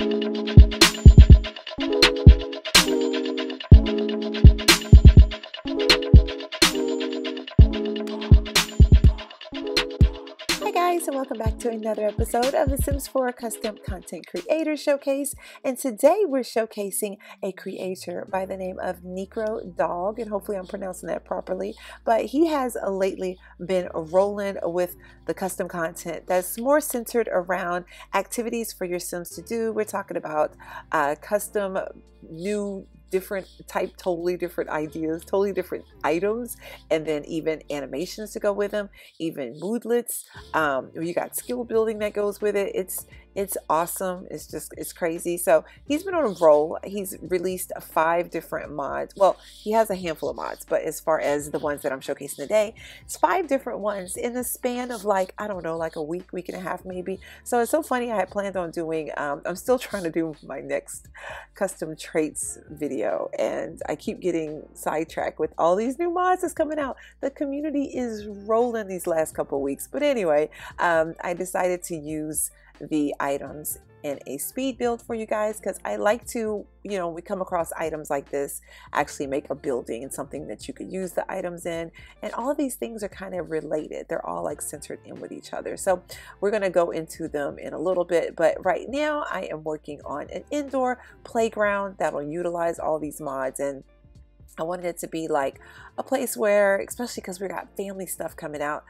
And welcome back to another episode of the Sims 4 Custom Content Creator Showcase. And today we're showcasing a creator by the name of Necrodog, and hopefully I'm pronouncing that properly. But he has lately been rolling with the custom content that's more centered around activities for your Sims to do. We're talking about custom new different type, totally different ideas, totally different items, and then even animations to go with them, even moodlets. You got skill building that goes with it. It's awesome. It's crazy. So he's been on a roll. He's released 5 different mods. Well, he has a handful of mods, but as far as the ones that I'm showcasing today, it's 5 different ones in the span of like, I don't know, like a week and a half maybe. So it's so funny. I had planned on doing, I'm still trying to do my next custom traits video, and I keep getting sidetracked with all these new mods that's coming out. The community is rolling these last couple of weeks. But anyway, I decided to use the items in a speed build for you guys, because I like to, you know, we come across items like this, actually make a building and something that you could use the items in, and all of these things are kind of related. They're all like centered in with each other. So we're going to go into them in a little bit, but right now I am working on an indoor playground that'll utilize all these mods, and I wanted it to be like a place where, especially because we got family stuff coming out,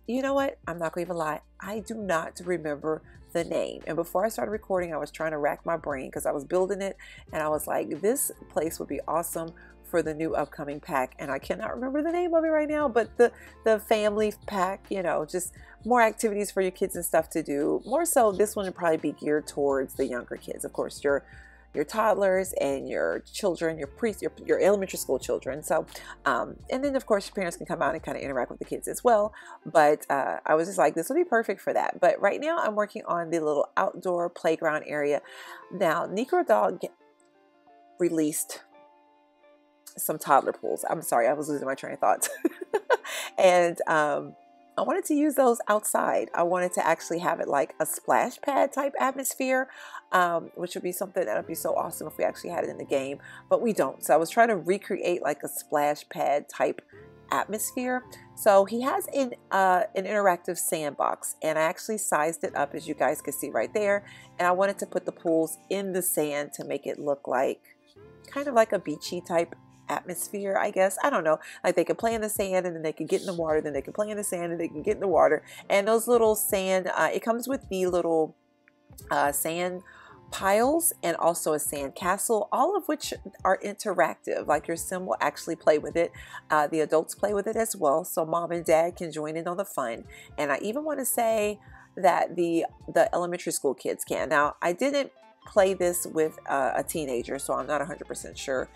you know what, I'm not going to even lie, I do not remember the name. And before I started recording, I was trying to rack my brain because I was building it, and I was like, this place would be awesome for the new upcoming pack, and I cannot remember the name of it right now, but the family pack, you know, just more activities for your kids and stuff to do. More so, this one would probably be geared towards the younger kids. Of course, your toddlers and your children, your elementary school children. So, and then of course your parents can come out and kind of interact with the kids as well. But I was just like, this will be perfect for that. But right now I'm working on the little outdoor playground area. Now, Necrodog released some toddler pools. I'm sorry, I was losing my train of thought. And I wanted to use those outside. I wanted to actually have it like a splash pad type atmosphere, which would be something that would be so awesome if we actually had it in the game, but we don't. So I was trying to recreate like a splash pad type atmosphere. So he has an interactive sandbox, and I actually sized it up, as you guys can see right there. And I wanted to put the pools in the sand to make it look like kind of like a beachy type atmosphere, I guess. I don't know, like they could play in the sand and then they could get in the water, then they could play in the sand and they can get in the water. And those little sand, it comes with the little sand piles and also a sand castle, all of which are interactive. Like your sim will actually play with it. The adults play with it as well, so mom and dad can join in on the fun. And I even want to say that the elementary school kids can. Now, I didn't play this with a teenager, so I'm not 100% sure.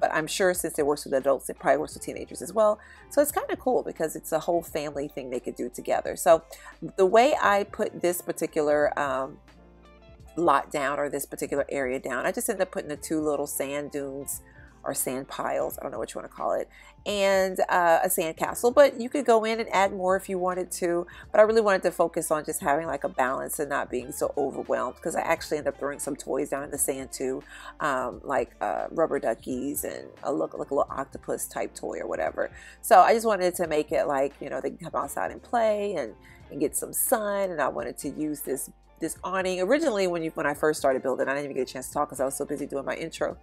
But I'm sure since it works with adults, it probably works with teenagers as well. So it's kind of cool because it's a whole family thing they could do together. So the way I put this particular lot down, or this particular area down, I just ended up putting the 2 little sand dunes or sand piles, I don't know what you want to call it, and a sand castle. But you could go in and add more if you wanted to, but I really wanted to focus on just having like a balance and not being so overwhelmed, because I actually ended up throwing some toys down in the sand too, like rubber duckies and a little octopus type toy or whatever. So I just wanted to make it like, you know, they can come outside and play and get some sun. And I wanted to use this awning. Originally, when I first started building, I didn't even get a chance to talk because I was so busy doing my intro.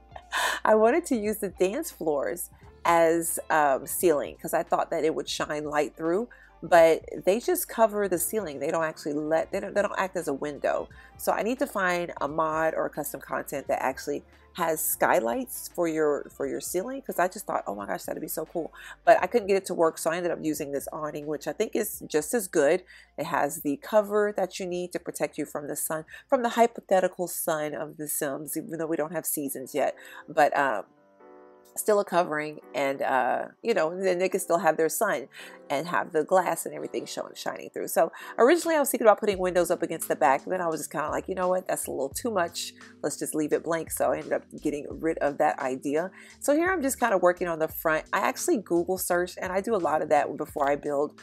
I wanted to use the dance floors as ceiling, because I thought that it would shine light through, but they just cover the ceiling. They don't actually they don't act as a window. So I need to find a mod or a custom content that actually has skylights for your ceiling, because I just thought, oh my gosh, that'd be so cool. But I couldn't get it to work, so I ended up using this awning, which I think is just as good. It has the cover that you need to protect you from the sun, from the hypothetical sun of the Sims, even though we don't have seasons yet. But still a covering, and you know, then they can still have their sun. and have the glass and everything shining through. So originally I was thinking about putting windows up against the back, but then I was just kind of like, you know what, that's a little too much. Let's just leave it blank. So I ended up getting rid of that idea. So here I'm just kind of working on the front. I actually Google searched, and I do a lot of that before I build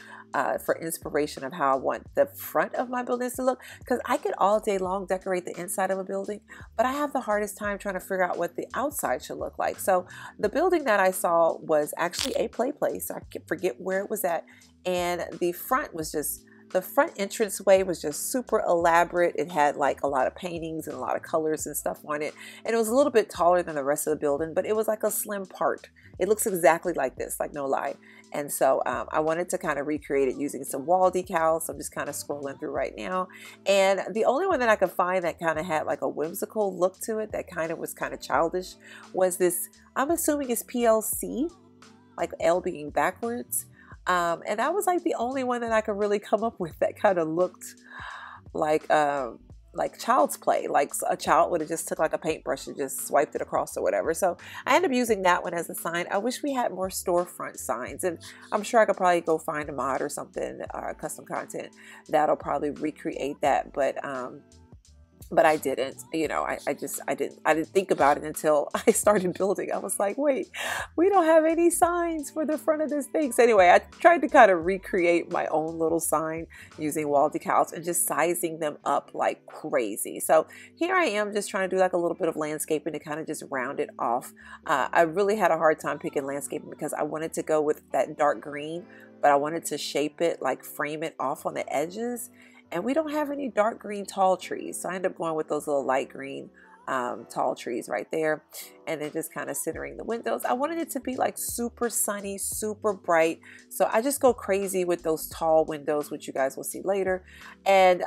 for inspiration of how I want the front of my buildings to look, because I could all day long decorate the inside of a building, but I have the hardest time trying to figure out what the outside should look like. So the building that I saw was actually a play place. I forget where it was at. And the front was just, the front entranceway was just super elaborate. It had like a lot of paintings and a lot of colors and stuff on it. And it was a little bit taller than the rest of the building, but it was like a slim part. It looks exactly like this, like no lie. And so I wanted to kind of recreate it using some wall decals. So I'm just kind of scrolling through right now. And the only one that I could find that kind of had like a whimsical look to it, that kind of was kind of childish, was this, I'm assuming it's PLC, like L being backwards. And that was like the only one that I could really come up with that kind of looked like child's play, like a child would have just took like a paintbrush and just swiped it across or whatever. So I ended up using that one as a sign. I wish we had more storefront signs, and I'm sure I could probably go find a mod or something, custom content that'll probably recreate that. But I didn't, you know, I didn't think about it until I started building. I was like, wait, we don't have any signs for the front of this thing. So anyway, I tried to kind of recreate my own little sign using wall decals and just sizing them up like crazy. So here I am just trying to do like a little bit of landscaping to kind of just round it off. I really had a hard time picking landscaping because I wanted to go with that dark green, but I wanted to shape it, like frame it off on the edges. And we don't have any dark green tall trees. So I ended up going with those little light green tall trees right there. And then just kind of centering the windows. I wanted it to be like super sunny, super bright. So I just go crazy with those tall windows, which you guys will see later. And,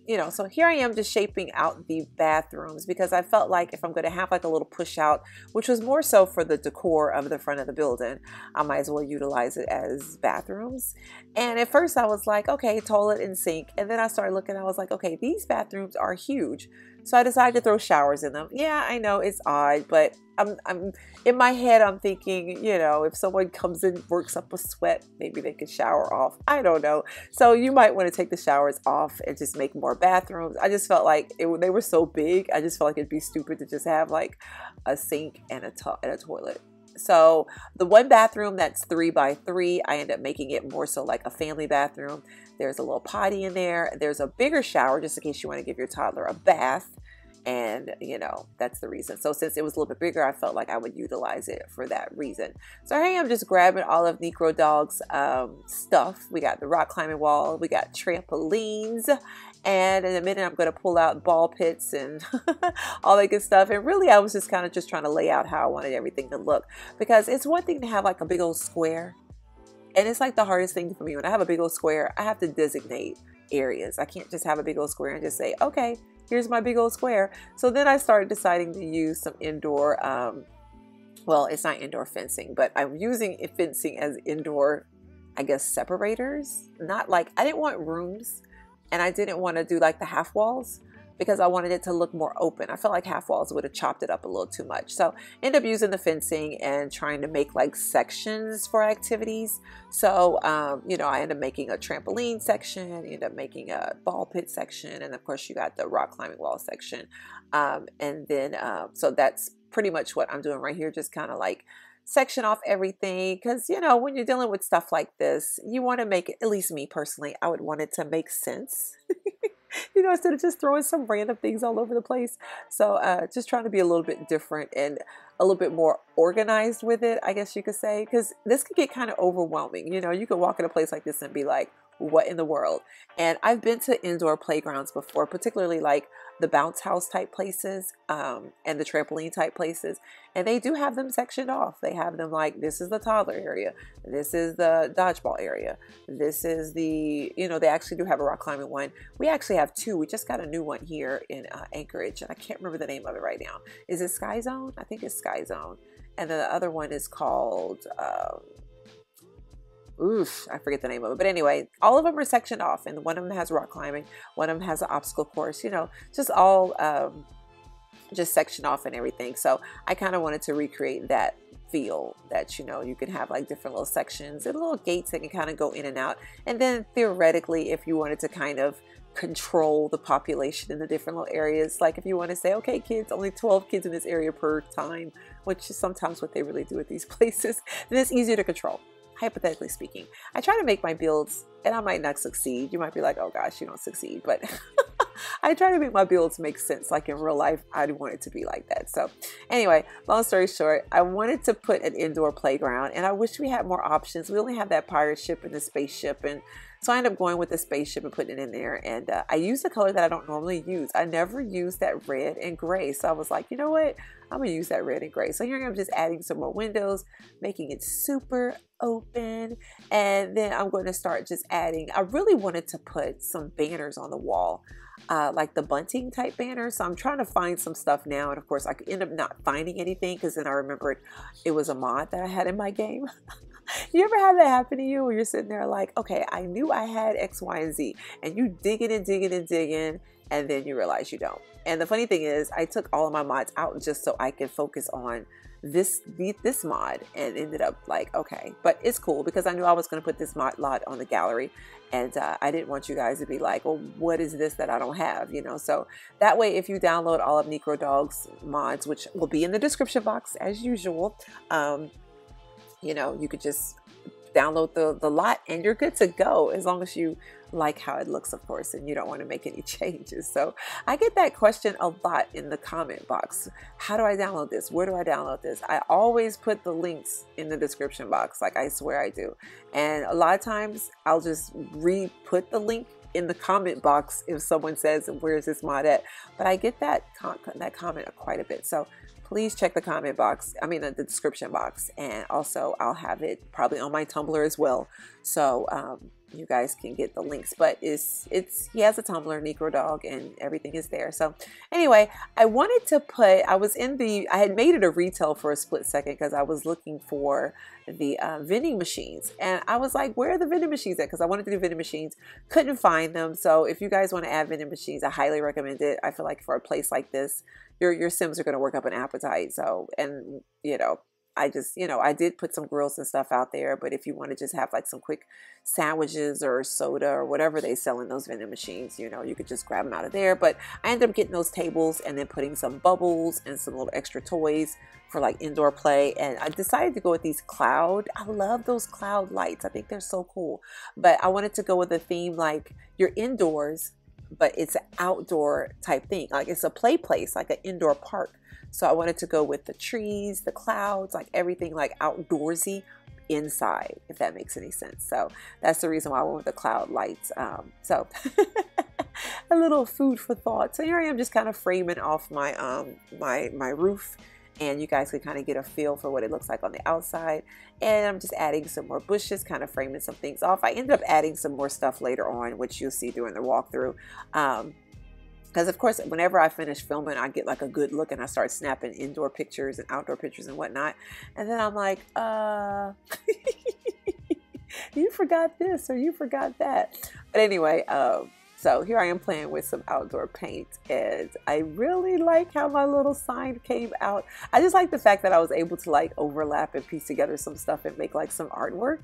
you know, so here I am just shaping out the bathrooms because I felt like if I'm going to have like a little push out, which was more so for the decor of the front of the building, I might as well utilize it as bathrooms. And at first I was like, okay, toilet and sink. And then I started looking, I was like, okay, these bathrooms are huge. So I decided to throw showers in them. Yeah, I know it's odd, but I'm in my head, I'm thinking, you know, if someone comes in, works up a sweat, maybe they could shower off. I don't know. So you might want to take the showers off and just make more bathrooms. I just felt like they were so big. I just felt like it'd be stupid to just have like a sink and a toilet. So the one bathroom that's 3 by 3, I end up making it more so like a family bathroom. There's a little potty in there. There's a bigger shower just in case you want to give your toddler a bath. And, you know, that's the reason. So since it was a little bit bigger, I felt like I would utilize it for that reason. So here I'm just grabbing all of Necrodog's stuff. We got the rock climbing wall. We got trampolines. And in a minute, I'm going to pull out ball pits and all that good stuff. And really, I was just kind of just trying to lay out how I wanted everything to look. Because it's one thing to have like a big old square. And it's like the hardest thing for me. When I have a big old square, I have to designate areas. I can't just have a big old square and just say, okay, here's my big old square. So then I started deciding to use some indoor, well, it's not indoor fencing, but I'm using fencing as indoor, I guess, separators. Not like, I didn't want rooms and I didn't want to do like the half walls because I wanted it to look more open. I felt like half walls would have chopped it up a little too much. So ended up using the fencing and trying to make like sections for activities. So, you know, I ended up making a trampoline section, ended up making a ball pit section. And of course you got the rock climbing wall section. And then, so that's pretty much what I'm doing right here. Just kind of like section off everything. Cause you know, when you're dealing with stuff like this, you want to make it, at least me personally, I would want it to make sense. You know, instead of just throwing some random things all over the place. So just trying to be a little bit different and a little bit more organized with it, I guess you could say, because this could get kind of overwhelming. You know, you could walk in a place like this and be like, what in the world? And I've been to indoor playgrounds before, particularly like the bounce house type places and the trampoline type places. And they do have them sectioned off. They have them like, this is the toddler area. This is the dodgeball area. This is the, you know, they actually do have a rock climbing one. We actually have 2. We just got a new one here in Anchorage. And I can't remember the name of it right now. Is it Sky Zone? I think it's Sky Zone. And then the other one is called, I forget the name of it. But anyway, all of them are sectioned off. And one of them has rock climbing. One of them has an obstacle course. You know, just all just section off and everything. So I kind of wanted to recreate that feel that, you know, you can have like different little sections and little gates that can kind of go in and out. And then theoretically, if you wanted to kind of control the population in the different little areas, like if you want to say, okay, kids, only 12 kids in this area per time, which is sometimes what they really do at these places, then it's easier to control. Hypothetically speaking, I try to make my builds, and I might not succeed. You might be like, oh gosh, you don't succeed, but I try to make my builds make sense. Like in real life, I want it to be like that. So anyway, long story short, I wanted to put an indoor playground, and I wish we had more options. We only have that pirate ship and the spaceship, and so I ended up going with the spaceship and putting it in there. And I used a color that I don't normally use. I never use that red and gray. So I was like, you know what? I'm going to use that red and gray. So here I'm just adding some more windows, making it super open. And then I'm going to start just adding, I really wanted to put some banners on the wall, like the bunting type banners. So I'm trying to find some stuff now. And of course I could end up not finding anything because then I remembered it was a mod that I had in my game. You ever have that happen to you where you're sitting there like, okay, I knew I had X, Y, and Z, and you digging and digging and digging, and then you realize you don't. And the funny thing is, I took all of my mods out just so I could focus on this mod, and ended up like, okay, but it's cool because I knew I was going to put this mod on the gallery, and I didn't want you guys to be like, well, what is this that I don't have, you know? So that way, if you download all of Necrodog's mods, which will be in the description box as usual, you know, you could just download the lot and you're good to go, as long as you like how it looks, of course, and you don't want to make any changes. So I get that question a lot in the comment box. How do I download this? Where do I download this? I always put the links in the description box, like I swear I do. And a lot of times I'll just re-put the link in the comment box if someone says, where's this mod at? But I get that comment quite a bit. So please check the comment box, I mean the description box, and also I'll have it probably on my Tumblr as well, so you guys can get the links. But he has a Tumblr, Necrodog, and everything is there. So anyway, I wanted to put, I had made it a retail for a split second because I was looking for the vending machines, and I was like, where are the vending machines at? Because I wanted to do vending machines, couldn't find them. So if you guys want to add vending machines, I highly recommend it. I feel like for a place like this, your Sims are going to work up an appetite. So, and you know, I just, you know, I did put some grills and stuff out there, but if you want to just have like some quick sandwiches or soda or whatever they sell in those vending machines, you know, you could just grab them out of there. But I ended up getting those tables and then putting some bubbles and some little extra toys for like indoor play. And I decided to go with these cloud. I love those cloud lights. I think they're so cool. But I wanted to go with a theme like you're indoors, but it's an outdoor type thing. Like it's a play place, like an indoor park. So I wanted to go with the trees, the clouds, like everything like outdoorsy inside, if that makes any sense. So that's the reason why I went with the cloud lights. So a little food for thought. So here I am just kind of framing off my my roof, and you guys can kind of get a feel for what it looks like on the outside. And I'm just adding some more bushes, kind of framing some things off. I ended up adding some more stuff later on, which you'll see during the walkthrough. Because of course, whenever I finish filming, I get like a good look and I start snapping indoor pictures and outdoor pictures and whatnot. And then I'm like, you forgot this or you forgot that. But anyway, so here I am playing with some outdoor paint, and I really like how my little sign came out. I just like the fact that I was able to like overlap and piece together some stuff and make like some artwork.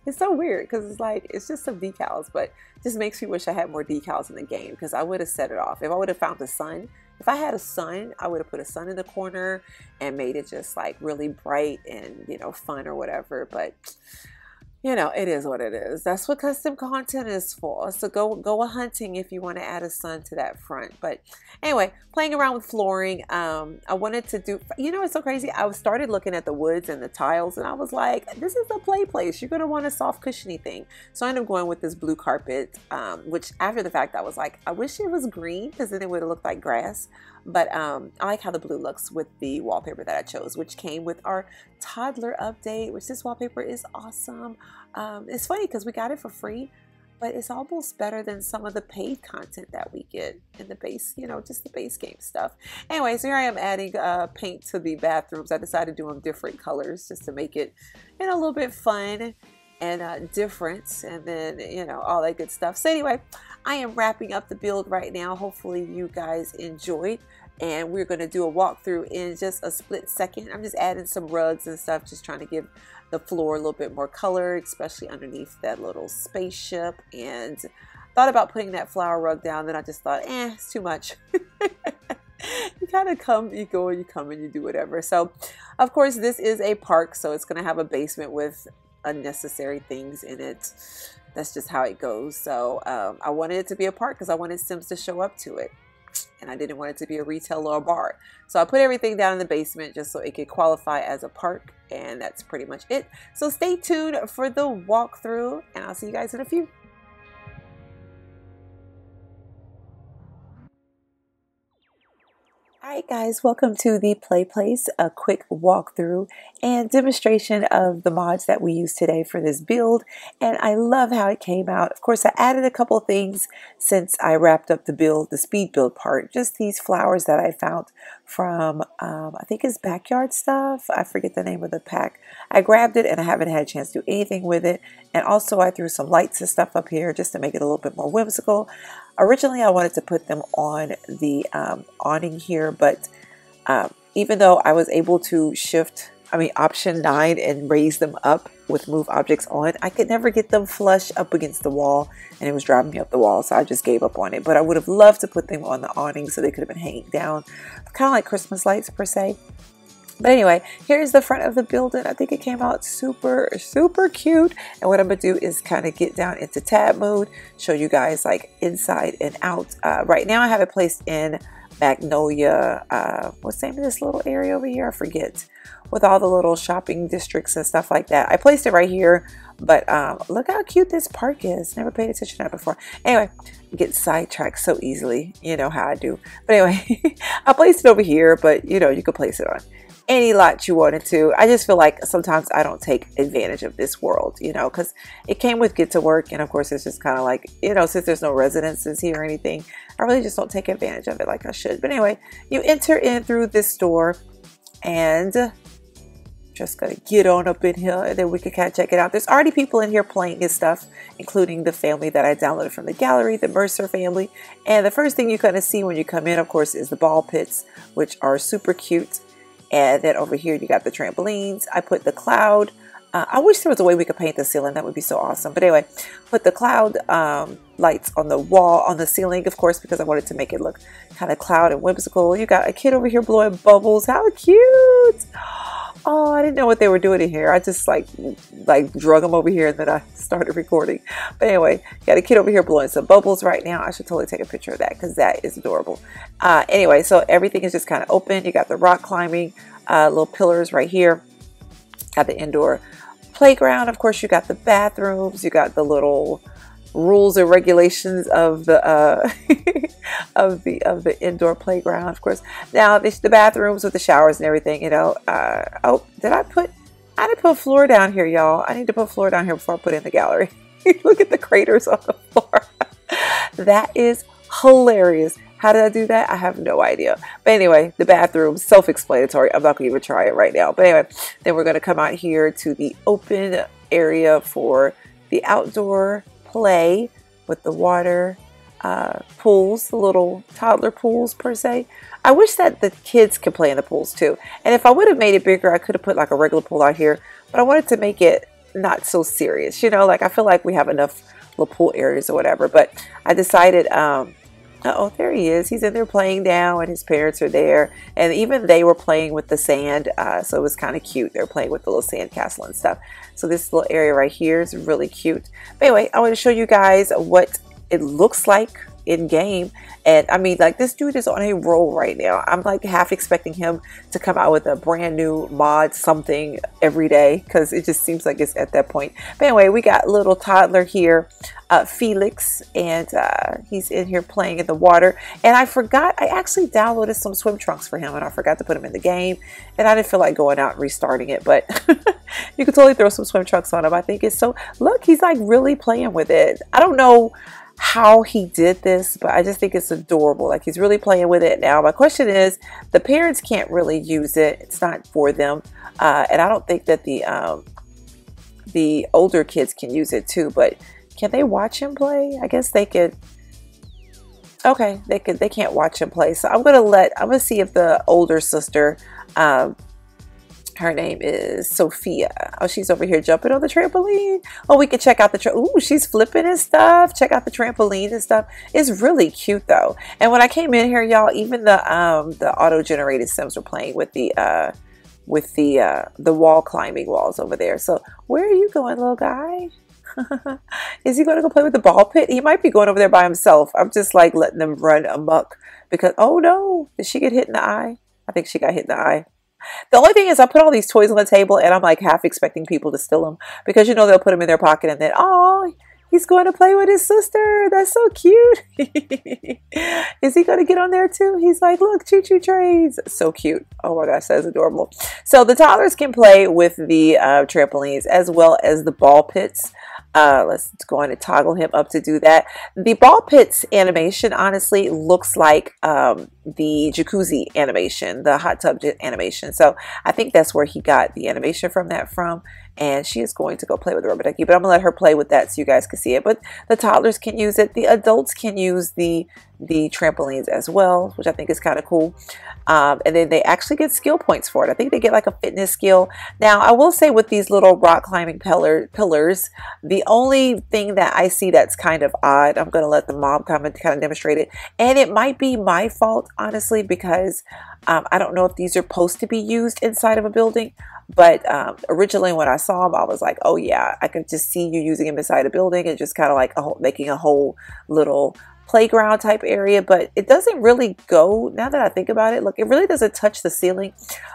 It's so weird because it's like, it's just some decals, but it just makes me wish I had more decals in the game, because I would have set it off. If I would have found the sun, if I had a sun, I would have put a sun in the corner and made it just like really bright and, you know, fun or whatever. But you know, it is what it is. That's what custom content is for. So go a hunting if you want to add a sun to that front. But anyway, playing around with flooring. I wanted to do, you know, it's so crazy. I started looking at the woods and the tiles, and I was like, this is a play place. You're going to want a soft cushiony thing. So I ended up going with this blue carpet, which after the fact I was like, I wish it was green because then it would have looked like grass. But I like how the blue looks with the wallpaper that I chose, which came with our toddler update, which this wallpaper is awesome. It's funny because we got it for free, but it's almost better than some of the paid content that we get in the base, you know, just the base game stuff. Anyways, here I am adding paint to the bathrooms. I decided to do them different colors just to make it, you know, a little bit fun and different, and then, you know, all that good stuff. So anyway, I am wrapping up the build right now. Hopefully you guys enjoyed. and we're going to do a walkthrough in just a split second. I'm just adding some rugs and stuff, just trying to give the floor a little bit more color, especially underneath that little spaceship. And thought about putting that flower rug down, then I just thought, it's too much. You kind of come, you go, you come, and you do whatever. So of course this is a park, so it's going to have a basement with unnecessary things in it. That's just how it goes. So I wanted it to be a park because I wanted Sims to show up to it, and I didn't want it to be a retail or a bar. So I put everything down in the basement just so it could qualify as a park, and that's pretty much it. So stay tuned for the walkthrough, and I'll see you guys in a few. Alright guys, welcome to the Play Place, a quick walkthrough and demonstration of the mods that we use today for this build, and I love how it came out. Of course, I added a couple things since I wrapped up the build, the speed build part, just these flowers that I found from, I think it's Backyard Stuff. I forget the name of the pack. I grabbed it and I haven't had a chance to do anything with it, and also I threw some lights and stuff up here just to make it a little bit more whimsical. Originally, I wanted to put them on the awning here, but even though I was able to option 9 and raise them up with move objects on, I could never get them flush up against the wall, and it was driving me up the wall, so I just gave up on it. But I would have loved to put them on the awning so they could have been hanging down, kind of like Christmas lights per se. But anyway, here's the front of the building. I think it came out super, super cute. And what I'm going to do is kind of get down into tab mode, show you guys like inside and out. Right now I have it placed in Magnolia. What's the name of this little area over here? I forget. With all the little shopping districts and stuff like that. I placed it right here. But look how cute this park is. Never paid attention to that before. Anyway, get sidetracked so easily. You know how I do. But anyway, I placed it over here. But you know, you could place it on any lot you wanted to. I just feel like sometimes I don't take advantage of this world, you know, because it came with Get to Work, and of course it's just kind of like, you know, since there's no residences here or anything, I really just don't take advantage of it like I should. But anyway, you enter in through this door, and just gonna get on up in here, and then we can kind of check it out. There's already people in here playing his stuff, including the family that I downloaded from the gallery, the Mercer family. And the first thing you kind of see when you come in, of course, is the ball pits, which are super cute. And then over here you got the trampolines. I put the cloud. I wish there was a way we could paint the ceiling. That would be so awesome. But anyway, put the cloud lights on the wall, on the ceiling, of course, because I wanted to make it look kind of cloud and whimsical. You got a kid over here blowing bubbles. How cute! Oh, I didn't know what they were doing in here. I just like drug them over here, and then I started recording. But anyway, got a kid over here blowing some bubbles right now. I should totally take a picture of that because that is adorable. Anyway, so everything is just kind of open. You got the rock climbing, little pillars right here. Got the indoor playground. Of course, you got the bathrooms. You got the little rules and regulations of the of the indoor playground, of course. Now the bathrooms with the showers and everything, you know. Oh, I didn't put floor down here, y'all. I need to put floor down here before I put in the gallery. Look at the craters on the floor. That is hilarious. How did I do that? I have no idea. But anyway, the bathroom, self-explanatory. I'm not going to even try it right now. But anyway, then we're going to come out here to the open area for the outdoor play with the water pools, the little toddler pools per se. I wish that the kids could play in the pools too. And if I would have made it bigger, I could have put like a regular pool out here. But I wanted to make it not so serious. You know, like I feel like we have enough little pool areas or whatever. But I decided, uh-oh, there he is. He's in there playing now, and his parents are there. And even they were playing with the sand, so it was kind of cute. They were playing with the little sand castle and stuff. So this little area right here is really cute. But anyway, I want to show you guys what it looks like in game. And I mean, like, this dude is on a roll right now. I'm like half expecting him to come out with a brand new mod something every day, because it just seems like it's at that point. But anyway, we got little toddler here, Felix, and he's in here playing in the water. And I forgot, I actually downloaded some swim trunks for him, and I forgot to put them in the game, and I didn't feel like going out and restarting it. But you could totally throw some swim trunks on him. I think it's so, look, he's like really playing with it. I don't know how he did this, but I just think it's adorable. Like, he's really playing with it. Now my question is, the parents can't really use it. It's not for them, and I don't think that the older kids can use it too. But can they watch him play? I guess they could. Okay, they can't watch him play. So I'm gonna see if the older sister, um, her name is Sophia. Oh, she's over here jumping on the trampoline. Oh, we can check out the ooh, she's flipping and stuff. Check out the trampoline and stuff. It's really cute though. And when I came in here, y'all, even the auto-generated Sims were playing with the wall climbing walls over there. So where are you going, little guy? Is he going to go play with the ball pit? He might be going over there by himself. I'm just like letting them run amok because, oh no, did she get hit in the eye? I think she got hit in the eye. The only thing is I put all these toys on the table and I'm like half expecting people to steal them because you know they'll put them in their pocket and then, oh, he's going to play with his sister. That's so cute. Is he going to get on there too? He's like, look, choo-choo trains. So cute. Oh my gosh, that's adorable. So the toddlers can play with the trampolines as well as the ball pits. Let's go on and toggle him up to do that. The ball pits animation honestly looks like the jacuzzi animation, the hot tub animation. So I think that's where he got the animation from and she is going to go play with the rubber ducky, but I'm gonna let her play with that so you guys can see it. But the toddlers can use it. The adults can use the trampolines as well, which I think is kind of cool. And then they actually get skill points for it. I think they get like a fitness skill. Now, I will say with these little rock climbing pillars, the only thing that I see that's kind of odd, I'm going to let the mom come and kind of demonstrate it. And it might be my fault, honestly, because I don't know if these are supposed to be used inside of a building. But originally when I saw them, I was like, oh yeah, I can just see you using them inside a building and just kind of like making a whole little playground type area. But it doesn't really go, now that I think about it, look, it really doesn't touch the ceiling.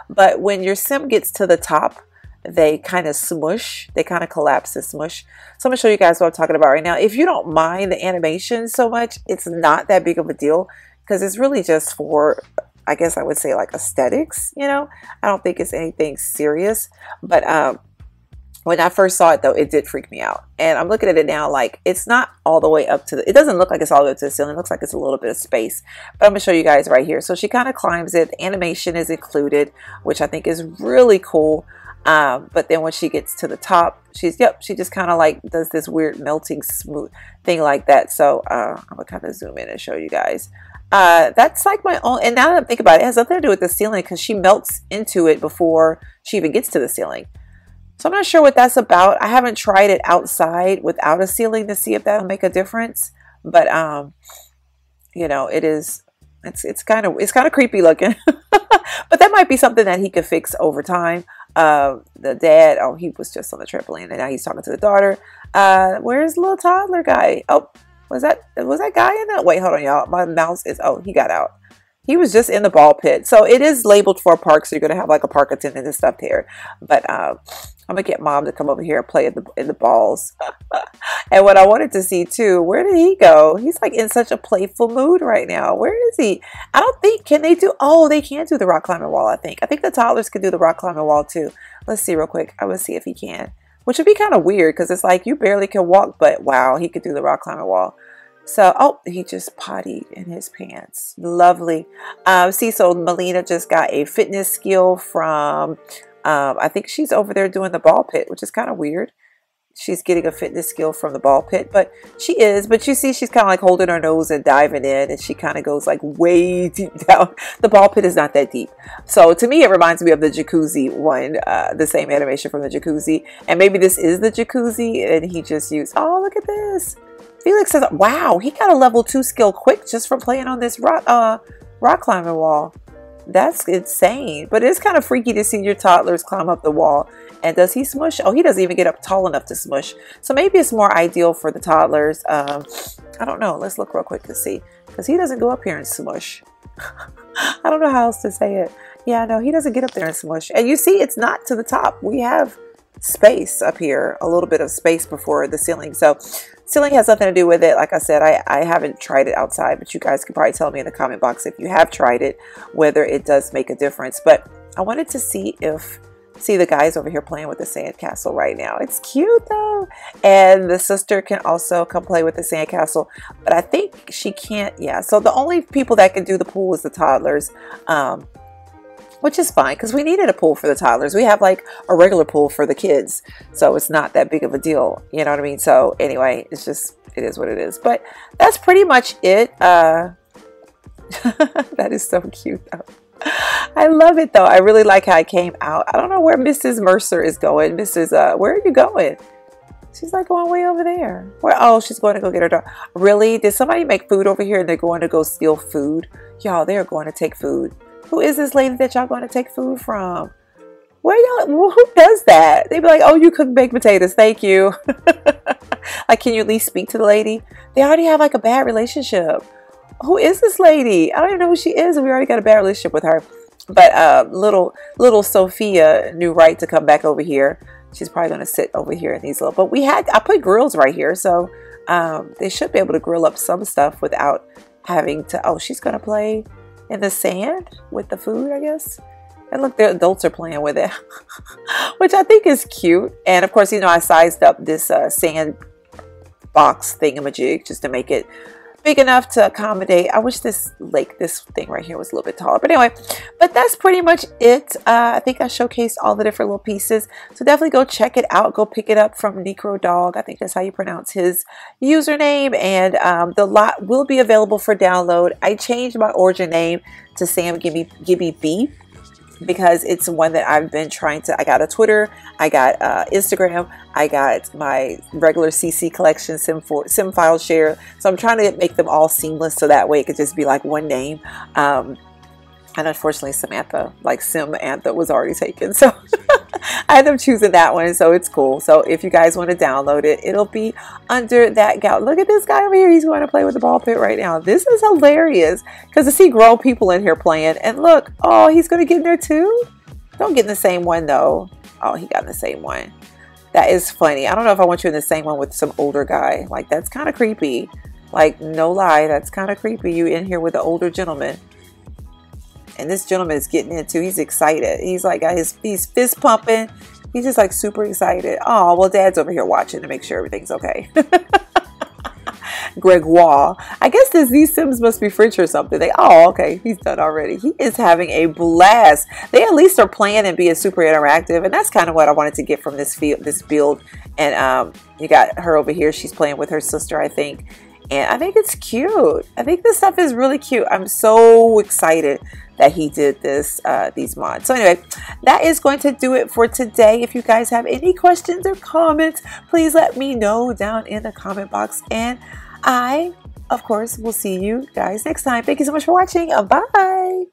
But when your sim gets to the top, they kind of smush, they kind of collapse and smush. So I'm gonna show you guys what I'm talking about right now. If you don't mind the animation so much, it's not that big of a deal because it's really just for, I guess I would say like aesthetics, you know. I don't think it's anything serious, but when I first saw it though, it did freak me out. And I'm looking at it now, like it's not all the way up to the, it doesn't look like it's all the way up to the ceiling. It looks like it's a little bit of space, but I'm gonna show you guys right here. So she kind of climbs it. The animation is included, which I think is really cool. But then when she gets to the top, she just kind of like does this weird melting smooth thing like that. So I'm gonna kind of zoom in and show you guys. That's like my own, and now that I'm thinking about it, it has nothing to do with the ceiling because she melts into it before she even gets to the ceiling. So I'm not sure what that's about. I haven't tried it outside without a ceiling to see if that'll make a difference. But you know, it's kind of creepy looking. But that might be something that he could fix over time. The dad, oh, he was just on the trampoline and now he's talking to the daughter. Where's the little toddler guy? Oh, was that guy in that? Wait, hold on, y'all. My mouse is, oh, he got out. He was just in the ball pit. So it is labeled for a park, so you're going to have like a park attendant and stuff here. But I'm going to get mom to come over here and play in the balls. And what I wanted to see too, where did he go? He's like in such a playful mood right now. Where is he? I don't think, can they do, oh, they can do the rock climbing wall, I think. I think the toddlers can do the rock climbing wall too. Let's see real quick. I will see if he can. Which would be kind of weird because it's like you barely can walk, but wow, he could do the rock climbing wall. So, oh, he just pottied in his pants. Lovely. See, so Melina just got a fitness skill from, I think she's over there doing the ball pit, which is kind of weird. She's getting a fitness skill from the ball pit, but you see she's kind of like holding her nose and diving in, and she kind of goes like way deep down. The ball pit is not that deep. So to me, it reminds me of the jacuzzi one, the same animation from the jacuzzi. And maybe this is the jacuzzi and he just used, oh, look at this. Felix says, wow, he got a level 2 skill quick just from playing on this rock climbing wall. That's insane. But it's kind of freaky to see your toddlers climb up the wall. And does he smush? Oh, he doesn't even get up tall enough to smush. So maybe it's more ideal for the toddlers. I don't know. Let's look real quick to see. Because he doesn't go up here and smush. I don't know how else to say it. Yeah, no, he doesn't get up there and smush. And you see, it's not to the top. We have space up here, a little bit of space before the ceiling. So ceiling has nothing to do with it. Like I said, I haven't tried it outside, but you guys can probably tell me in the comment box if you have tried it, whether it does make a difference. But I wanted to see the guys over here playing with the sandcastle right now. It's cute though. And the sister can also come play with the sandcastle, but I think she can't. Yeah. So the only people that can do the pool is the toddlers. which is fine because we needed a pool for the toddlers. We have like a regular pool for the kids, so it's not that big of a deal, you know what I mean? So anyway, it's just, it is what it is. But that's pretty much it. That is so cute though. I love it though. I really like how it came out. I don't know where Mrs. Mercer is going. Where are you going? She's like going way over there. Where? Oh, she's going to go get her dog. Really? Did somebody make food over here and they're going to go steal food? Y'all, they're going to take food. Who is this lady that y'all going to take food from? Where y'all? Who does that? They'd be like, oh, you cook baked potatoes. Thank you. Like, can you at least speak to the lady? They already have like a bad relationship. Who is this lady? I don't even know who she is. We already got a bad relationship with her. But little Sophia knew right to come back over here. She's probably going to sit over here in these little, but I put grills right here. So they should be able to grill up some stuff without having to, oh, she's going to play in the sand with the food, I guess. And look, the adults are playing with it, which I think is cute. And of course, you know, I sized up this sand box thingamajig just to make it big enough to accommodate. I wish this thing right here was a little bit taller, but anyway, but that's pretty much it. I think I showcased all the different little pieces, so definitely go check it out. Go pick it up from Necrodog. I think that's how you pronounce his username, and the lot will be available for download. I changed my origin name to SamGibbyB because it's one that I've been trying to. I got a Twitter, I got Instagram, I got my regular CC collection sim file share, so I'm trying to make them all seamless so that way it could just be like one name. And unfortunately Sim-antha, like Sim-antha, was already taken, so I ended up choosing that one, so it's cool. So if you guys want to download it, it'll be under that gal. Look at this guy over here. He's going to play with the ball pit right now. This is hilarious because to see grown people in here playing, and look, oh, he's going to get in there too. Don't get in the same one though. Oh, he got in the same one. That is funny. I don't know if I want you in the same one with some older guy. Like, that's kind of creepy. Like, no lie, that's kind of creepy. You in here with an older gentleman. And this gentleman is getting into, he's excited. He's like, he's fist pumping. He's just like super excited. Oh, well, Dad's over here watching to make sure everything's okay. Gregoire. I guess these Sims must be French or something. Oh, okay. He's done already. He is having a blast. They at least are playing and being super interactive. And that's kind of what I wanted to get from this build. And you got her over here. She's playing with her sister, I think. And I think it's cute. I think this stuff is really cute. I'm so excited that he did these mods. So anyway, that is going to do it for today. If you guys have any questions or comments, please let me know down in the comment box. And I, of course, will see you guys next time. Thank you so much for watching. Bye.